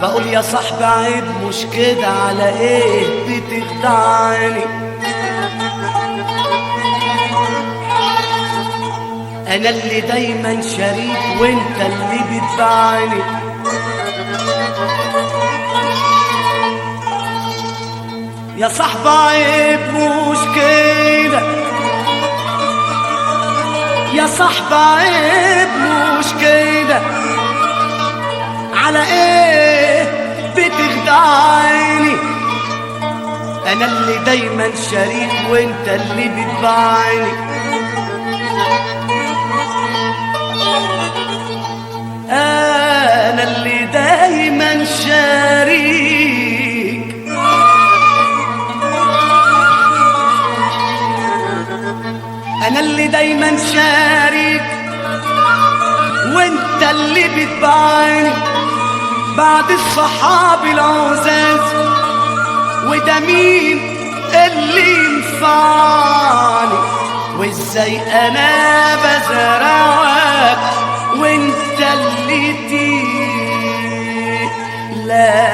بقول يا صاحبي عيب مش كده، على ايه بتخدعني؟ انا اللي دايما شريك وانت اللي بتبعني. يا صاحبي عيب مش كده، يا صاحبي عيب مش كده، على ايه بتخدعني؟ انا اللي دايما شريك وانت اللي بتبعني. انا اللي دايما شريك، انا اللي دايما شريك وانت اللي بتبعني. بعد الصحاب العزاز وده مين اللي ينفعني؟ وازاي انا بزرعك وانت اللي تيجي؟ لا